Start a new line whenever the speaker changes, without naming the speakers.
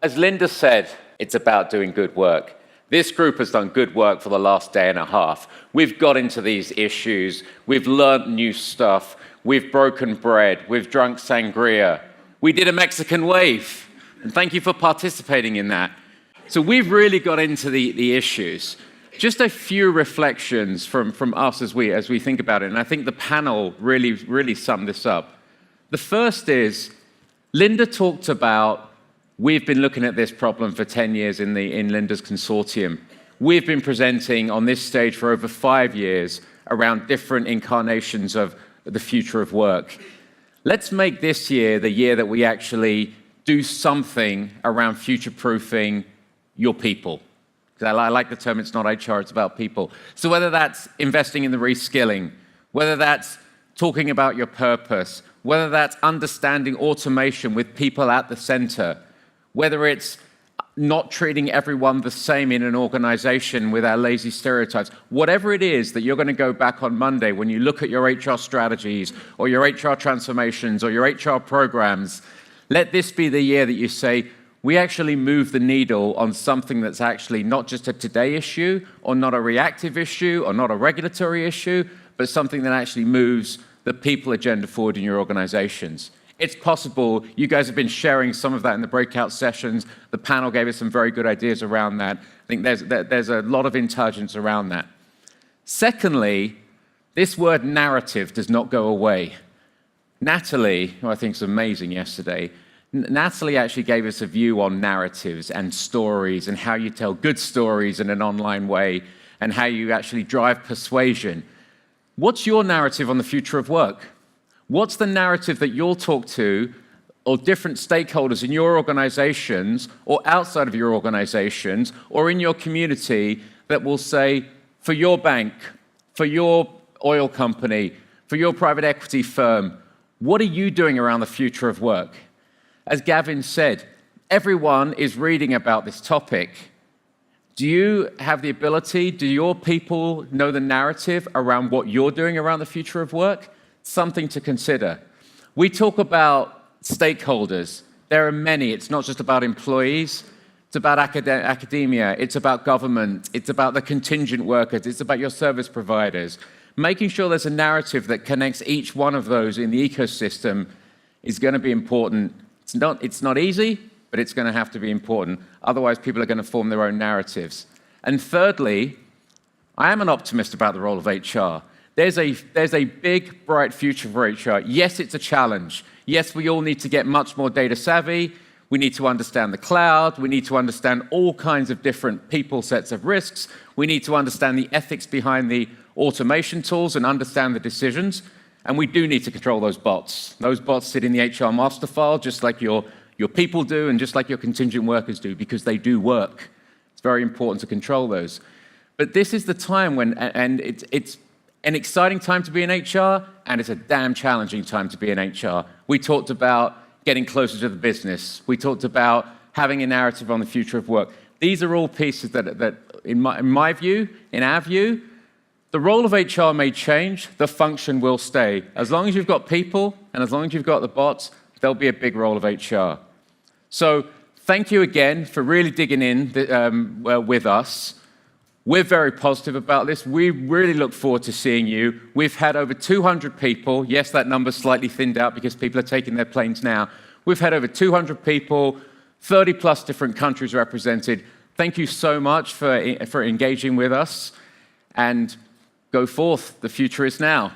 As Linda said, it's about doing good work. This group has done good work for the last day and a half. We've got into these issues. We've learned new stuff. We've broken bread. We've drunk sangria. We did a Mexican wave. And thank you for participating in that. So we've really got into the issues. Just a few reflections from us as we think about it. And I think the panel really summed this up. The first is, Linda talked about, we've been looking at this problem for 10 years in Linda's consortium. We've been presenting on this stage for over 5 years around different incarnations of the future of work. Let's make this year the year that we actually do something around future-proofing your people. I like the term, it's not HR, it's about people. So whether that's investing in the reskilling, whether that's talking about your purpose, whether that's understanding automation with people at the center, whether it's not treating everyone the same in an organization with our lazy stereotypes, whatever it is that you're going to go back on Monday when you look at your HR strategies or your HR transformations or your HR programs, let this be the year that you say, we actually move the needle on something that's actually not just a today issue or not a reactive issue or not a regulatory issue, but something that actually moves the people agenda forward in your organizations. It's possible. You guys have been sharing some of that in the breakout sessions. The panel gave us some very good ideas around that. I think there's a lot of intelligence around that. Secondly, this word narrative does not go away. Natalie, who I think is amazing yesterday, Natalie actually gave us a view on narratives and stories and how you tell good stories in an online way and how you actually drive persuasion. What's your narrative on the future of work? What's the narrative that you'll talk to or different stakeholders in your organizations or outside of your organizations or in your community that will say, for your bank, for your oil company, for your private equity firm, what are you doing around the future of work? As Gavin said, everyone is reading about this topic. Do you have the ability, do your people know the narrative around what you're doing around the future of work? Something to consider. We talk about stakeholders. There are many. It's not just about employees. It's about academia. It's about government. It's about the contingent workers. It's about your service providers. Making sure there's a narrative that connects each one of those in the ecosystem is going to be important. It's not easy, but it's going to have to be important. Otherwise, people are going to form their own narratives. And thirdly, I am an optimist about the role of HR. There's a big, bright future for HR. Yes, it's a challenge. Yes, we all need to get much more data savvy. We need to understand the cloud. We need to understand all kinds of different people sets of risks. We need to understand the ethics behind the automation tools and understand the decisions. And we do need to control those bots. Those bots sit in the HR master file, just like your people do and just like your contingent workers do, because they do work. It's very important to control those. But this is the time when, and it's an exciting time to be in HR, and it's a damn challenging time to be in HR. We talked about getting closer to the business. We talked about having a narrative on the future of work. These are all pieces that in my view, in our view, the role of HR may change, the function will stay. As long as you've got people and as long as you've got the bots, there'll be a big role of HR. So thank you again for really digging in with us. We're very positive about this. We really look forward to seeing you. We've had over 200 people. Yes, that number's slightly thinned out because people are taking their planes now. We've had over 200 people, 30 plus different countries represented. Thank you so much for engaging with us. And go forth. The future is now.